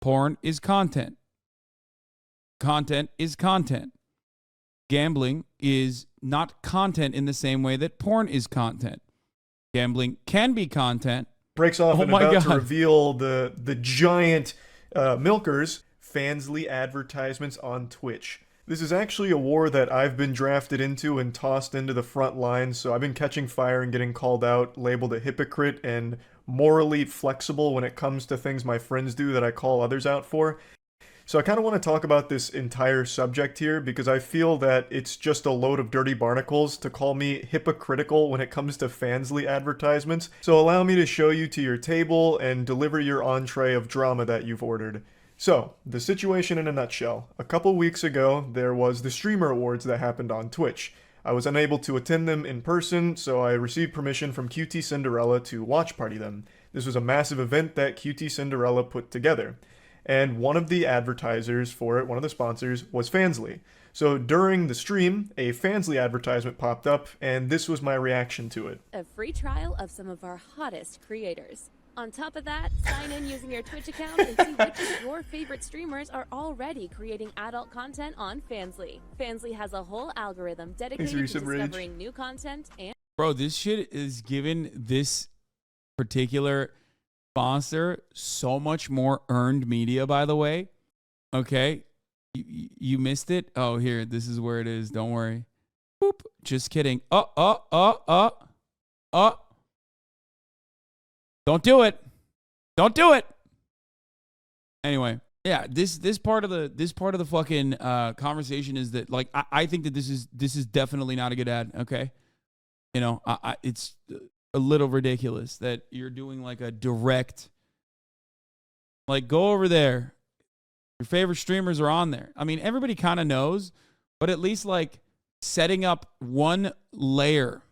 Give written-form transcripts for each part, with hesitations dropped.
Porn is content. Content is content. Gambling is not content in the same way that porn is content. Gambling can be content. Breaks off Oh and my about to God. reveal the giant milkers, Fansly advertisements on Twitch. This is actually a war that I've been drafted into and tossed into the front lines, so I've been catching fire and getting called out, labeled a hypocrite and morally flexible when it comes to things my friends do that I call others out for. So I kind of want to talk about this entire subject here because I feel that it's just a load of dirty barnacles to call me hypocritical when it comes to Fansly advertisements. So allow me to show you to your table and deliver your entree of drama that you've ordered. So, the situation in a nutshell. A couple weeks ago, there was the Streamer Awards that happened on Twitch. I was unable to attend them in person, so I received permission from QT Cinderella to watch party them. This was a massive event that QT Cinderella put together. And one of the advertisers for it, one of the sponsors, was Fansly. So during the stream, a Fansly advertisement popped up, and this was my reaction to it. A free trial of some of our hottest creators. On top of that, sign in using your Twitch account and see which of your favorite streamers are already creating adult content on Fansly. Fansly has a whole algorithm dedicated to discovering new content and... Bro, this shit is giving this particular sponsor so much more earned media, by the way. Okay? You missed it? Oh, here. This is where it is. Don't worry. Boop. Just kidding. Don't do it. Don't do it. Anyway, yeah, this part of the fucking conversation is that, like, I think that this is definitely not a good ad. Okay, you know, it's a little ridiculous that you're doing like a direct, like, go over there. Your favorite streamers are on there. I mean, everybody kind of knows, but at least like setting up one layer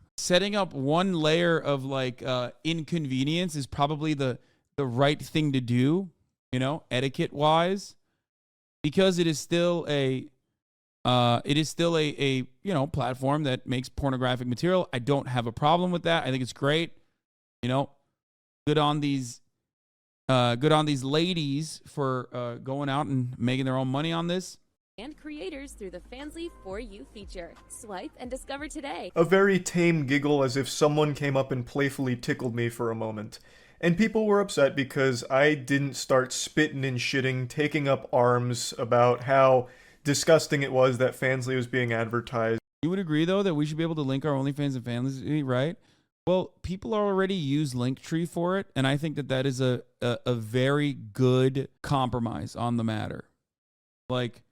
of like inconvenience is probably the right thing to do, you know, etiquette wise, because it is still a you know, platform that makes pornographic material. I don't have a problem with that. I think it's great. You know, good on these ladies for going out and making their own money on this. And creators through the Fansly For You feature. Swipe and discover today. A very tame giggle as if someone came up and playfully tickled me for a moment. And people were upset because I didn't start spitting and shitting, taking up arms about how disgusting it was that Fansly was being advertised. You would agree, though, that we should be able to link our OnlyFans and Fansly, right? Well, people already use Linktree for it, and I think that is a very good compromise on the matter. Like,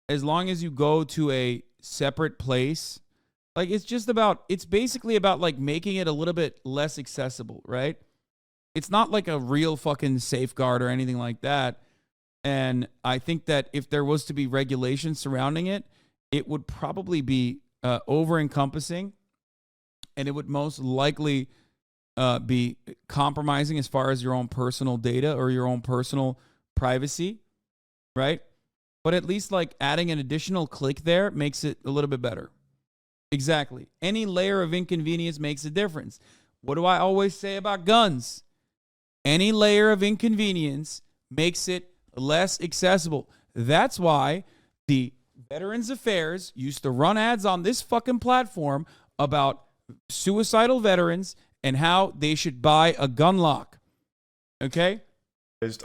as long as you go to a separate place, like, it's basically about like making it a little bit less accessible, right? It's not like a real fucking safeguard or anything like that. And I think that if there was to be regulation surrounding it, it would probably be over-encompassing, and it would most likely be compromising as far as your own personal data or your own personal privacy, right? But at least like adding an additional click there makes it a little bit better. Exactly. Any layer of inconvenience makes a difference. What do I always say about guns? Any layer of inconvenience makes it less accessible. That's why the Veterans Affairs used to run ads on this fucking platform about suicidal veterans and how they should buy a gun lock. Okay?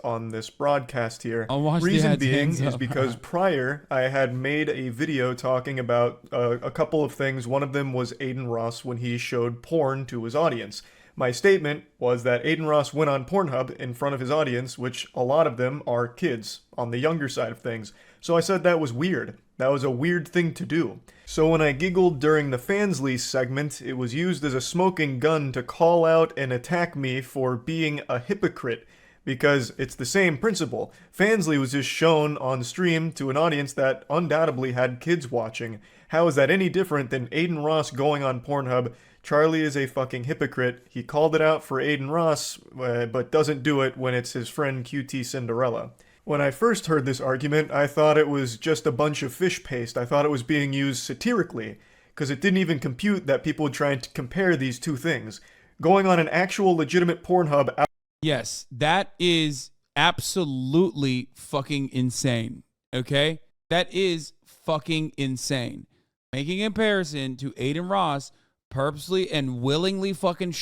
On this broadcast here. Reason being is because prior I had made a video talking about a couple of things. One of them was Aiden Ross when he showed porn to his audience. My statement was that Aiden Ross went on Pornhub in front of his audience, which a lot of them are kids on the younger side of things. So I said that was weird. That was a weird thing to do. So when I giggled during the Fansly segment, it was used as a smoking gun to call out and attack me for being a hypocrite. Because it's the same principle. Fansly was just shown on stream to an audience that undoubtedly had kids watching. How is that any different than Aiden Ross going on Pornhub? Charlie is a fucking hypocrite. He called it out for Aiden Ross, but doesn't do it when it's his friend QT Cinderella. When I first heard this argument, I thought it was just a bunch of fish paste. I thought it was being used satirically, because it didn't even compute that people would try to compare these two things. Going on an actual legitimate Pornhub... Yes, that is absolutely fucking insane. Okay? That is fucking insane. Making a comparison to Aiden Ross purposely and willingly fucking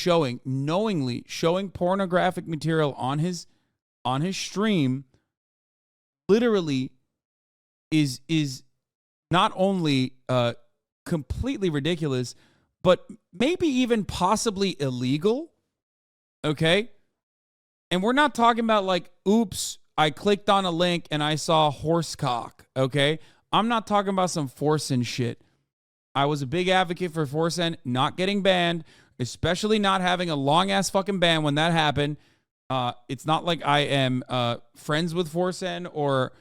knowingly showing pornographic material on his stream literally is not only completely ridiculous, but maybe even possibly illegal. Okay? And we're not talking about like, oops, I clicked on a link and I saw horse cock. Okay? I'm not talking about some forcing shit. I was a big advocate for forcing not getting banned, especially not having a long-ass fucking ban when that happened. It's not like I am friends with Forsen or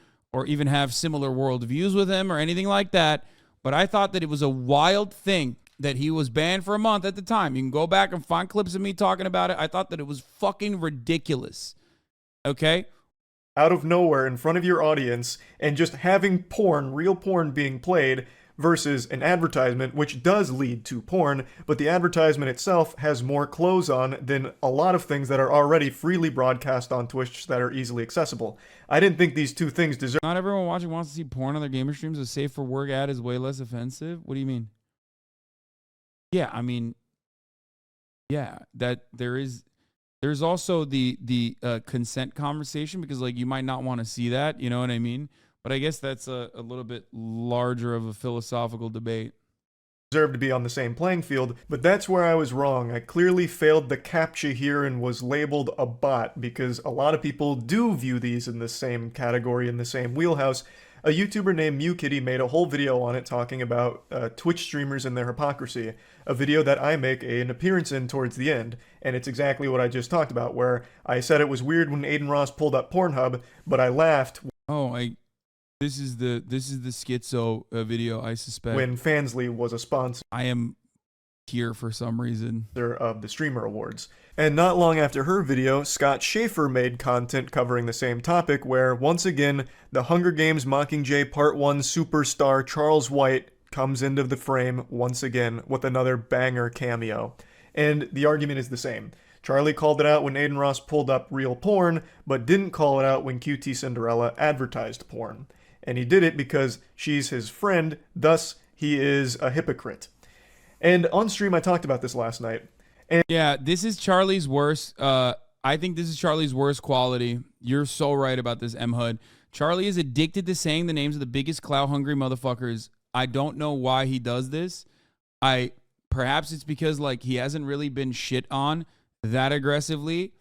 even have similar worldviews with him or anything like that. But I thought that it was a wild thing that he was banned for a month at the time. You can go back and find clips of me talking about it. I thought that it was fucking ridiculous. Okay? Out of nowhere in front of your audience and just having porn, real porn being played versus an advertisement, which does lead to porn, but the advertisement itself has more clothes on than a lot of things that are already freely broadcast on Twitch that are easily accessible. I didn't think these two things deserve. Not everyone watching wants to see porn on their gamer streams. A safe for work ad is way less offensive. What do you mean? Yeah, I mean, yeah, that there's also the consent conversation, because like you might not want to see that, you know what I mean? But I guess that's a little bit larger of a philosophical debate. Deserve to be on the same playing field, but that's where I was wrong. I clearly failed the CAPTCHA here and was labeled a bot, because a lot of people do view these in the same category, in the same wheelhouse. A YouTuber named MewKitty made a whole video on it talking about Twitch streamers and their hypocrisy, a video that I make an appearance in towards the end, and it's exactly what I just talked about, where I said it was weird when Aiden Ross pulled up Pornhub, but I laughed. This is the schizo video, I suspect. When Fansly was a sponsor. I am here for some reason. Of the Streamer Awards. And not long after her video, Scott Schaefer made content covering the same topic, where, once again, the Hunger Games Mockingjay Part 1 superstar Charles White comes into the frame once again with another banger cameo. And the argument is the same. Charlie called it out when Aiden Ross pulled up real porn, but didn't call it out when QT Cinderella advertised porn. And he did it because she's his friend, thus he is a hypocrite. And on stream I talked about this last night. And yeah, this is Charlie's worst. I think this is Charlie's worst quality. You're so right about this, M. Hood. Charlie is addicted to saying the names of the biggest clout-hungry motherfuckers. I don't know why he does this. Perhaps it's because like he hasn't really been shit on that aggressively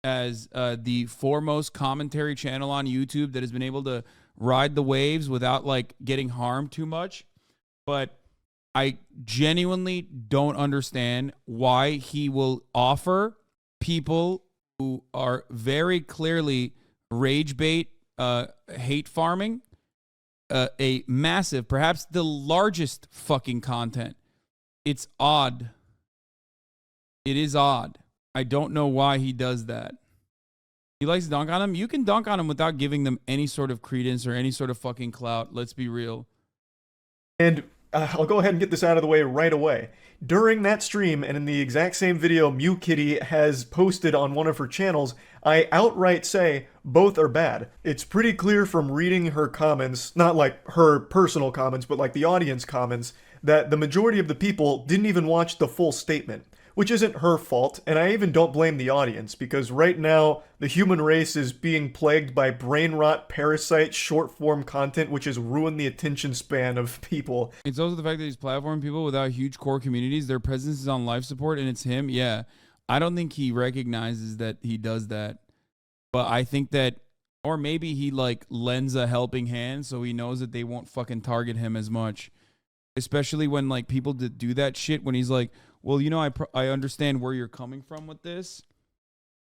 as the foremost commentary channel on YouTube that has been able to ride the waves without like getting harmed too much. But I genuinely don't understand why he will offer people who are very clearly rage bait, hate farming, a massive, perhaps the largest fucking content. It's odd. It is odd. I don't know why he does that. He likes to dunk on them. You can dunk on them without giving them any sort of credence or any sort of fucking clout. Let's be real. And I'll go ahead and get this out of the way right away. During that stream, and in the exact same video MewKitty has posted on one of her channels, I outright say both are bad. It's pretty clear from reading her comments, not like her personal comments, but like the audience comments, that the majority of the people didn't even watch the full statement. Which isn't her fault, and I even don't blame the audience, because right now, the human race is being plagued by brain rot, parasite, short-form content, which has ruined the attention span of people. It's also the fact that he's platforming people without huge core communities. Their presence is on life support, and it's him. Yeah, I don't think he recognizes that he does that. But I think that, or maybe he, like, lends a helping hand so he knows that they won't fucking target him as much. Especially when, like, people do that shit when he's like, well, you know, I understand where you're coming from with this.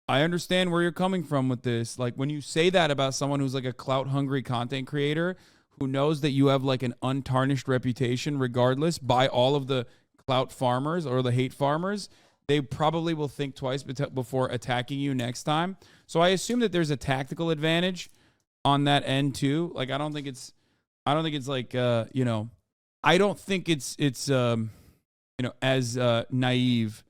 I understand where you're coming from with this. Like, when you say that about someone who's like a clout-hungry content creator who knows that you have like an untarnished reputation regardless by all of the clout farmers or the hate farmers, they probably will think twice before attacking you next time. So I assume that there's a tactical advantage on that end too. Like, I don't think it's like, you know, I don't think it's you know, as naive.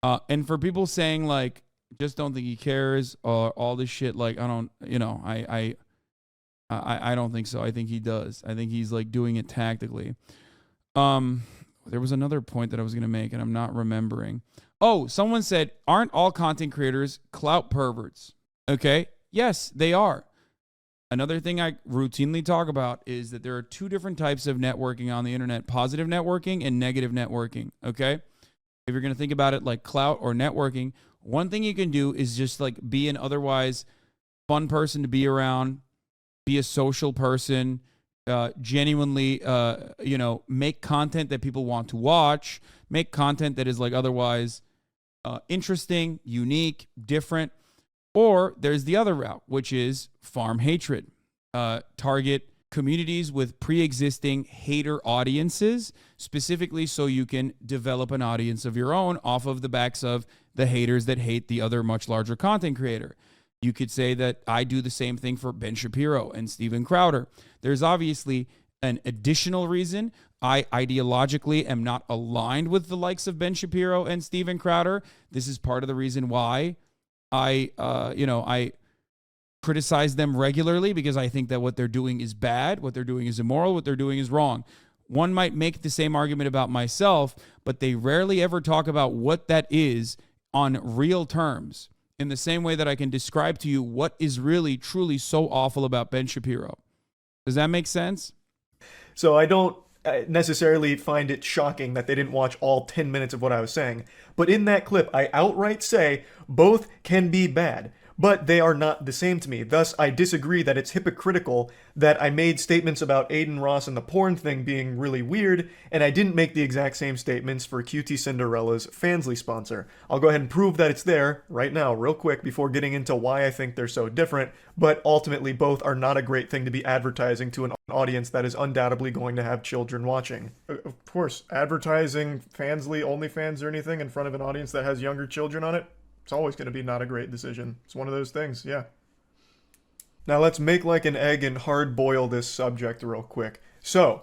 And for people saying like, Just don't think he cares or all this shit. Like, I don't, I don't think so. I think he does. I think he's like doing it tactically. There was another point that I was going to make and I'm not remembering. Oh, someone said, aren't all content creators clout perverts? Okay. Yes, they are. Another thing I routinely talk about is that there are two different types of networking on the internet, positive networking and negative networking. Okay. If you're going to think about it like clout or networking, one thing you can do is just like be an otherwise fun person to be around, be a social person, genuinely, make content that people want to watch, make content that is like otherwise interesting, unique, different. Or there's the other route, which is farm hatred, target communities with pre-existing hater audiences, specifically so you can develop an audience of your own off of the backs of the haters that hate the other much larger content creator. You could say that I do the same thing for Ben Shapiro and Steven Crowder. There's obviously an additional reason. I ideologically am not aligned with the likes of Ben Shapiro and Steven Crowder. This is part of the reason why I criticize them regularly, because I think that what they're doing is bad, what they're doing is immoral, what they're doing is wrong. One might make the same argument about myself, but they rarely ever talk about what that is on real terms, in the same way that I can describe to you what is really, truly so awful about Ben Shapiro. Does that make sense? So I don't necessarily find it shocking that they didn't watch all 10 minutes of what I was saying. But in that clip, I outright say both can be bad, but they are not the same to me. Thus, I disagree that it's hypocritical that I made statements about Aiden Ross and the porn thing being really weird, and I didn't make the exact same statements for QT Cinderella's Fansly sponsor. I'll go ahead and prove that it's there right now, real quick, before getting into why I think they're so different, but ultimately both are not a great thing to be advertising to an audience that is undoubtedly going to have children watching. Of course, advertising Fansly, OnlyFans, or anything in front of an audience that has younger children on it, it's always going to be not a great decision. It's one of those things, yeah. Now let's make like an egg and hard boil this subject real quick. So,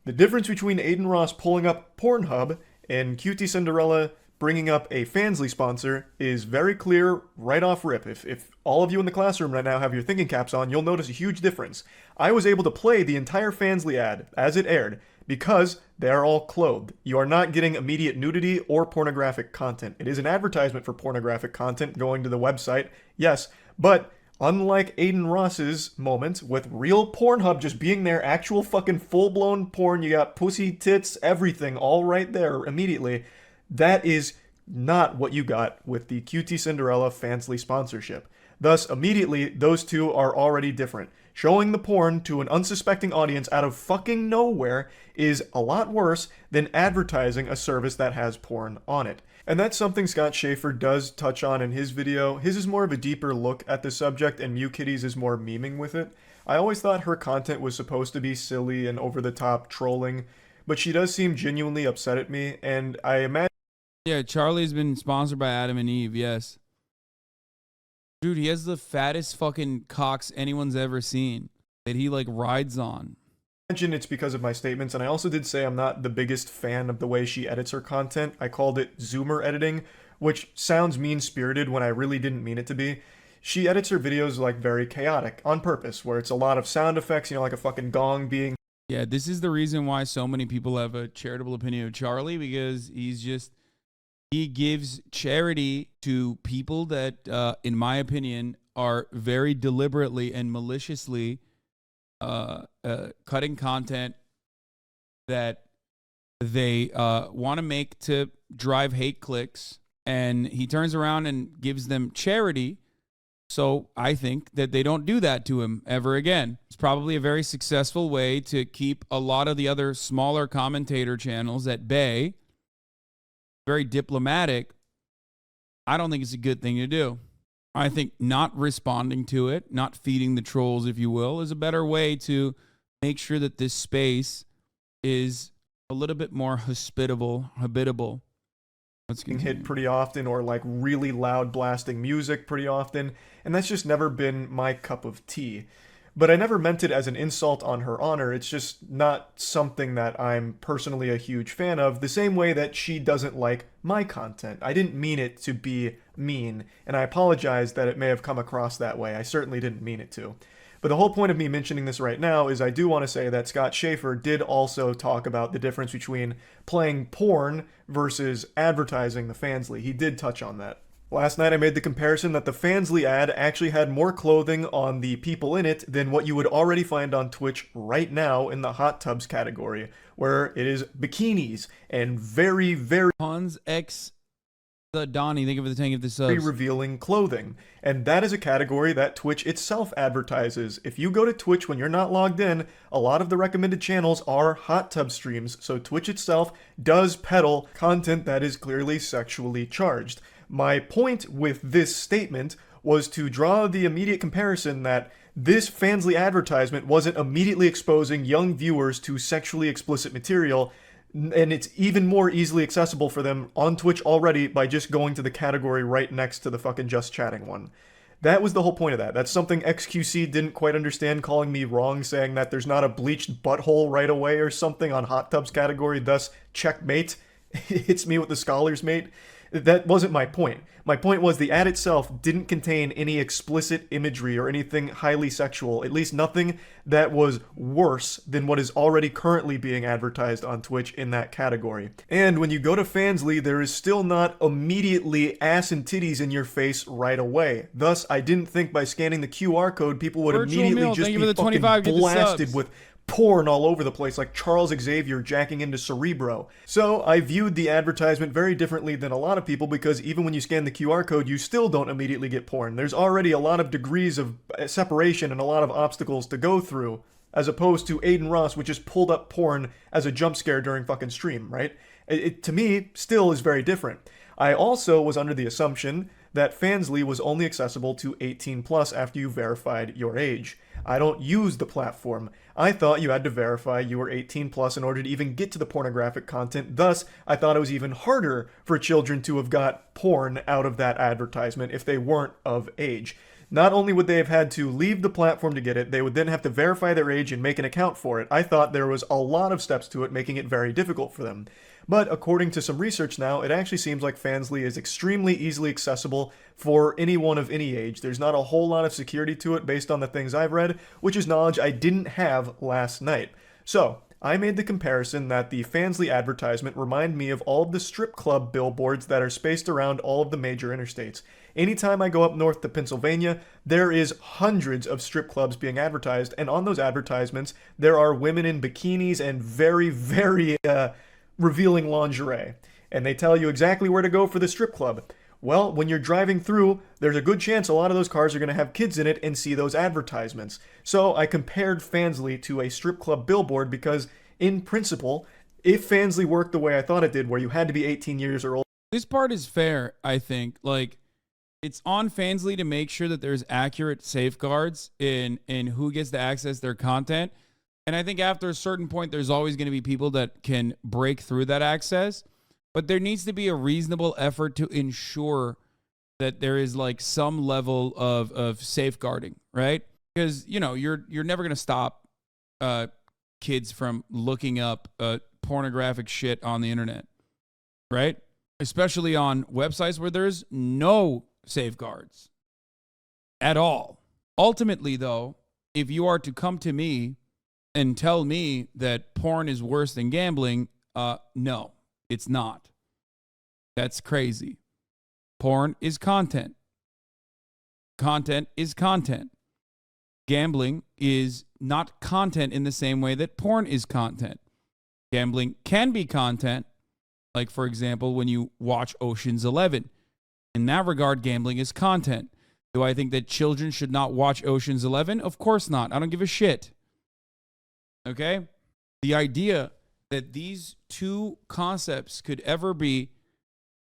the difference between Aiden Ross pulling up Pornhub and QT Cinderella bringing up a Fansly sponsor is very clear right off rip. If all of you in the classroom right now have your thinking caps on, you'll notice a huge difference. I was able to play the entire Fansly ad as it aired because they are all clothed. You are not getting immediate nudity or pornographic content. It is an advertisement for pornographic content going to the website, yes, but unlike Aiden Ross's moment with real Pornhub just being there, actual fucking full-blown porn, you got pussy, tits, everything all right there immediately, that is not what you got with the QT Cinderella Fansly sponsorship. Thus, immediately, those two are already different. Showing the porn to an unsuspecting audience out of fucking nowhere is a lot worse than advertising a service that has porn on it. And that's something Scott Schaefer does touch on in his video. His is more of a deeper look at the subject, and MewKitties is more memeing with it. I always thought her content was supposed to be silly and over-the-top trolling, but she does seem genuinely upset at me, and I imagine... Yeah, Charlie's been sponsored by Adam and Eve, yes. Dude, he has the fattest fucking cocks anyone's ever seen that he like rides on. Imagine it's because of my statements, and I also did say I'm not the biggest fan of the way she edits her content. I called it Zoomer editing, which sounds mean-spirited when I really didn't mean it to be. She edits her videos like very chaotic, on purpose, where it's a lot of sound effects, like a fucking gong being... Yeah, this is the reason why so many people have a charitable opinion of Charlie, because he gives charity to people that, in my opinion, are very deliberately and maliciously cutting content that they want to make to drive hate clicks. And he turns around and gives them charity. So I think that they don't do that to him ever again. It's probably a very successful way to keep a lot of the other smaller commentator channels at bay. Very diplomatic. I don't think it's a good thing to do. I think not responding to it, not feeding the trolls, if you will, is a better way to make sure that this space is a little bit more habitable. Let's get hit pretty often, or like really loud blasting music pretty often, and that's just never been my cup of tea. but I never meant it as an insult on her honor. It's just not something that I'm personally a huge fan of, the same way that she doesn't like my content. I didn't mean it to be mean, and I apologize that it may have come across that way. I certainly didn't mean it to. But the whole point of me mentioning this right now is I do want to say that Scott Schaefer did also talk about the difference between playing porn versus advertising the Fansly. He did touch on that. Last night I made the comparison that the Fansly ad actually had more clothing on the people in it than what you would already find on Twitch right now in the hot tubs category, where it is bikinis and very, very Hans X the Donnie, thank you for the tank of the subs. very revealing clothing. And that is a category that Twitch itself advertises. If you go to Twitch when you're not logged in, a lot of the recommended channels are hot tub streams, so Twitch itself does peddle content that is clearly sexually charged. My point with this statement was to draw the immediate comparison that this Fansly advertisement wasn't immediately exposing young viewers to sexually explicit material, and it's even more easily accessible for them on Twitch already by just going to the category right next to the fucking Just Chatting one. That was the whole point of that. That's something XQC didn't quite understand, calling me wrong, saying that there's not a bleached butthole right away or something on hot tubs category, thus checkmate. Hits me with the scholar's mate. That wasn't my point. My point was the ad itself didn't contain any explicit imagery or anything highly sexual, at least nothing that was worse than what is already currently being advertised on Twitch in that category. And when you go to Fansly, there is still not immediately ass and titties in your face right away. Thus, I didn't think by scanning the QR code, people would Virtual immediately meal, just thank you be for the fucking 25, get the blasted subs. with porn all over the place, like Charles Xavier jacking into Cerebro. So I viewed the advertisement very differently than a lot of people, because even when you scan the QR code, you still don't immediately get porn. There's already a lot of degrees of separation and a lot of obstacles to go through, as opposed to Aiden Ross, which just pulled up porn as a jump scare during fucking stream, right? It to me, still is very different. I also was under the assumption that Fansly was only accessible to 18 plus after you verified your age. I don't use the platform. I thought you had to verify you were 18 plus in order to even get to the pornographic content. Thus, I thought it was even harder for children to have got porn out of that advertisement if they weren't of age. Not only would they have had to leave the platform to get it, they would then have to verify their age and make an account for it. I thought there was a lot of steps to it, making it very difficult for them. But according to some research now, it actually seems like Fansly is extremely easily accessible for anyone of any age. There's not a whole lot of security to it based on the things I've read, which is knowledge I didn't have last night. So, I made the comparison that the Fansly advertisement reminded me of all of the strip club billboards that are spaced around all of the major interstates. Anytime I go up north to Pennsylvania, there is hundreds of strip clubs being advertised, and on those advertisements, there are women in bikinis and very, very revealing lingerie. And they tell you exactly where to go for the strip club. Well, when you're driving through, there's a good chance a lot of those cars are going to have kids in it and see those advertisements. So I compared Fansly to a strip club billboard because, in principle, if Fansly worked the way I thought it did, where you had to be 18 years or older. This part is fair, I think. Like, it's on Fansly to make sure that there's accurate safeguards in who gets to access their content. And I think after a certain point, there's always going to be people that can break through that access. But there needs to be a reasonable effort to ensure that there is like some level of safeguarding, right? Because, you know, you're never going to stop kids from looking up pornographic shit on the internet, right? Especially on websites where there's no safeguards at all. Ultimately, though, if you are to come to me and tell me that porn is worse than gambling, no, it's not. That's crazy. Porn is content. Content is content. Gambling is not content in the same way that porn is content. Gambling can be content, like, for example, when you watch Ocean's 11. In that regard, gambling is content. Do I think that children should not watch Ocean's 11? Of course not. I don't give a shit. Okay? The idea that these two concepts could ever be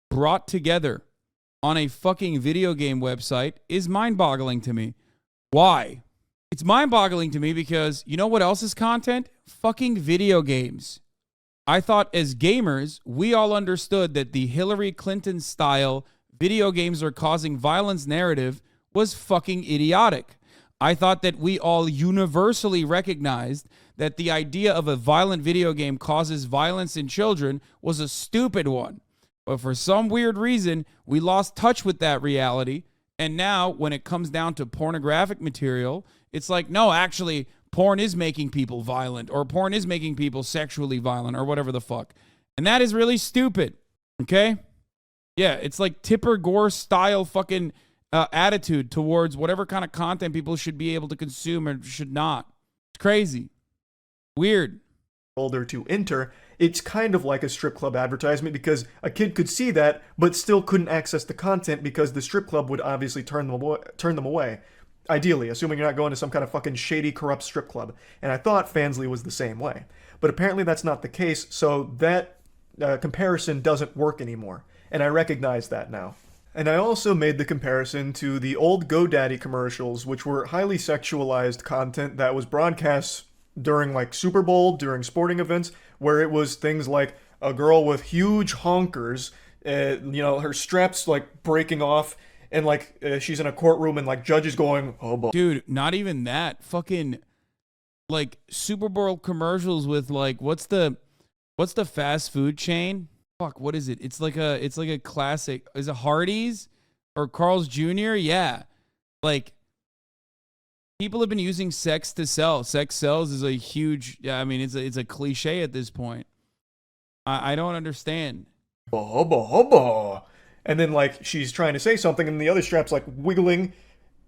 brought together on a fucking video game website is mind-boggling to me. Why? It's mind-boggling to me because you know what else is content? Fucking video games. I thought as gamers, we all understood that the Hillary Clinton style video games are causing violence narrative was fucking idiotic. I thought that we all universally recognized that the idea of a violent video game causes violence in children was a stupid one. But for some weird reason, we lost touch with that reality. And now when it comes down to pornographic material, it's like, no, actually, porn is making people violent, or porn is making people sexually violent, or whatever the fuck. And that is really stupid. Okay? Yeah, it's like Tipper Gore style fucking attitude towards whatever kind of content people should be able to consume or should not. It's crazy. Weird. Older to enter, it's kind of like a strip club advertisement because a kid could see that but still couldn't access the content because the strip club would obviously turn them away. Ideally, assuming you're not going to some kind of fucking shady, corrupt strip club. And I thought Fansly was the same way. But apparently that's not the case, so that comparison doesn't work anymore. And I recognize that now. And I also made the comparison to the old GoDaddy commercials, which were highly sexualized content that was broadcast during like Super Bowl, during sporting events, where it was things like a girl with huge honkers, her straps like breaking off, and like she's in a courtroom and like judges going, oh boy. Dude, not even that. Fucking like Super Bowl commercials with like what's the fast food chain? Fuck, what is it? It's like a classic. Is it Hardee's or Carl's Jr.? Yeah. Like people have been using sex to sell. Sex sells is a huge, I mean, it's a cliche at this point. I don't understand. Hubba hubba. And then like she's trying to say something and the other strap's like wiggling.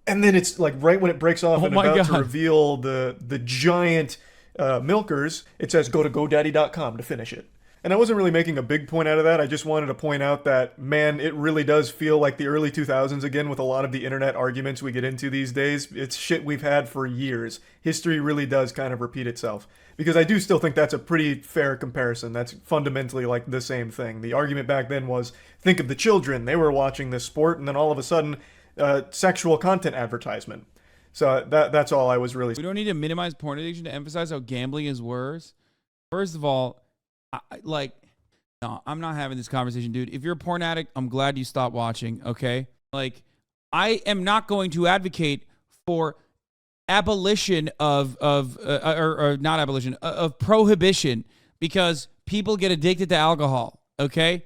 And then it's like right when it breaks off and about to reveal the giant milkers, it says go to GoDaddy.com to finish it. And I wasn't really making a big point out of that. I just wanted to point out that, man, it really does feel like the early 2000s again with a lot of the internet arguments we get into these days. It's shit we've had for years. History really does kind of repeat itself. Because I do still think that's a pretty fair comparison. That's fundamentally like the same thing. The argument back then was, think of the children. They were watching this sport, and then all of a sudden, sexual content advertisement. So that's all I was really... We don't need to minimize porn addiction to emphasize how gambling is worse. First of all, no, I'm not having this conversation, dude. If you're a porn addict, I'm glad you stopped watching, okay? Like, I am not going to advocate for abolition of prohibition because people get addicted to alcohol, okay?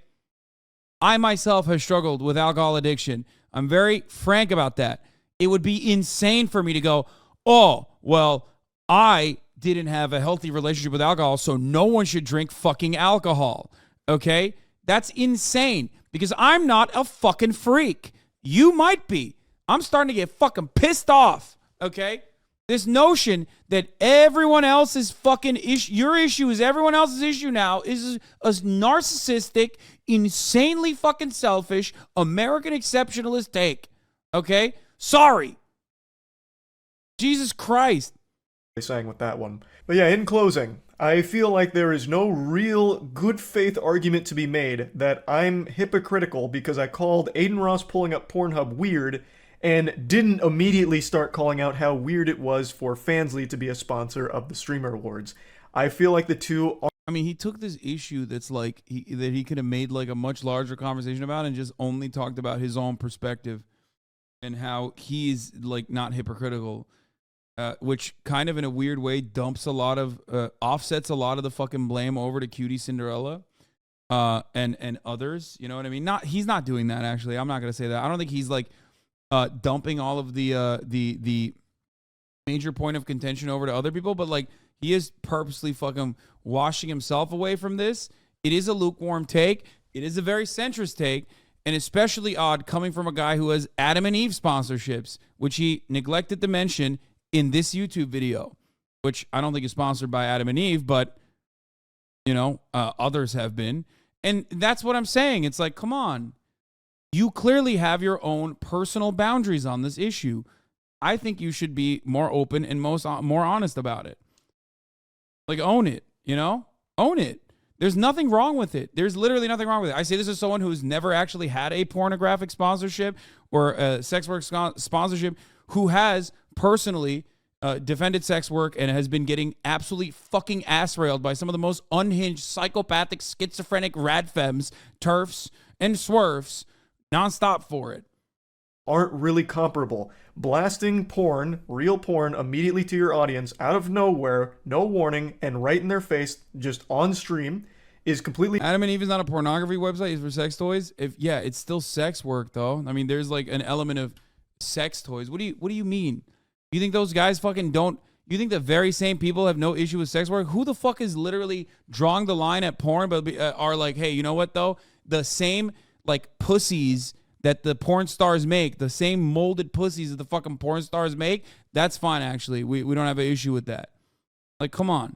I myself have struggled with alcohol addiction. I'm very frank about that. It would be insane for me to go, oh, well, I didn't have a healthy relationship with alcohol, so no one should drink fucking alcohol, okay? That's insane because I'm not a fucking freak. You might be. I'm starting to get fucking pissed off, okay? This notion that everyone else's fucking issue, your issue is everyone else's issue now is a narcissistic, insanely fucking selfish, American exceptionalist take, okay? Sorry. Jesus Christ. Saying with that one. But yeah, in closing, I feel like there is no real good faith argument to be made that I'm hypocritical because I called Aiden Ross pulling up Pornhub weird and didn't immediately start calling out how weird it was for Fansly to be a sponsor of the Streamer Awards. I feel like the two are... I mean, he took this issue that's like that he could have made like a much larger conversation about and just only talked about his own perspective and how he's like not hypocritical. Which kind of in a weird way dumps a lot of offsets a lot of the fucking blame over to Cutie Cinderella and others. You know what I mean? He's not doing that actually. I'm not gonna say that. I don't think he's like dumping all of the major point of contention over to other people, but like he is purposely fucking washing himself away from this. It is a lukewarm take. It is a very centrist take. And especially odd coming from a guy who has Adam and Eve sponsorships, which he neglected to mention in this YouTube video, which I don't think is sponsored by Adam and Eve, but, others have been. And that's what I'm saying. It's like, come on. You clearly have your own personal boundaries on this issue. I think you should be more open and more honest about it. Like, own it, Own it. There's nothing wrong with it. There's literally nothing wrong with it. I say this as someone who's never actually had a pornographic sponsorship or a sex work sponsorship, who has personally defended sex work and has been getting absolutely fucking ass railed by some of the most unhinged, psychopathic, schizophrenic radfems, turfs, and swerfs nonstop for it. aren't really comparable. Blasting porn, real porn, immediately to your audience out of nowhere, no warning, and right in their face, just on stream, is completely. Adam and Eve is not a pornography website. It's for sex toys. It's still sex work though. I mean, there's like an element of sex toys. What do you mean? You think those guys fucking don't? You think the very same people have no issue with sex work? Who the fuck is literally drawing the line at porn, but are like, hey, you know what though? The same like pussies that the porn stars make, the same molded pussies that the fucking porn stars make, that's fine actually. We don't have an issue with that. Like, come on.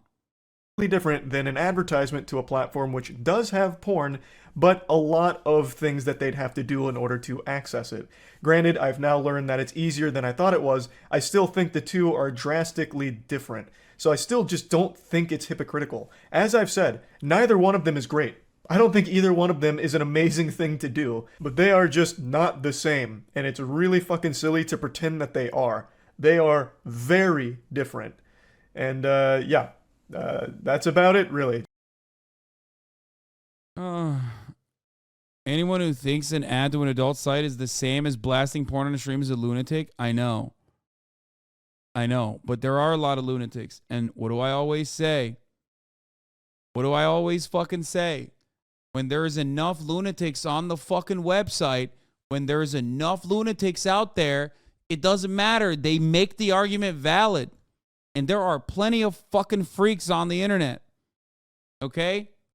Different than an advertisement to a platform which does have porn, but a lot of things that they'd have to do in order to access it. Granted, I've now learned that it's easier than I thought it was. I still think the two are drastically different. So I still just don't think it's hypocritical. As I've said, neither one of them is great. I don't think either one of them is an amazing thing to do, but they are just not the same, and it's really fucking silly to pretend that they are. They are very different. And that's about it, really. Anyone who thinks an ad to an adult site is the same as blasting porn on a stream is a lunatic. I know, but there are a lot of lunatics. And what do I always say? What do I always fucking say? When there is enough lunatics on the fucking website, when there is enough lunatics out there, it doesn't matter. They make the argument valid. And there are plenty of fucking freaks on the internet. Okay?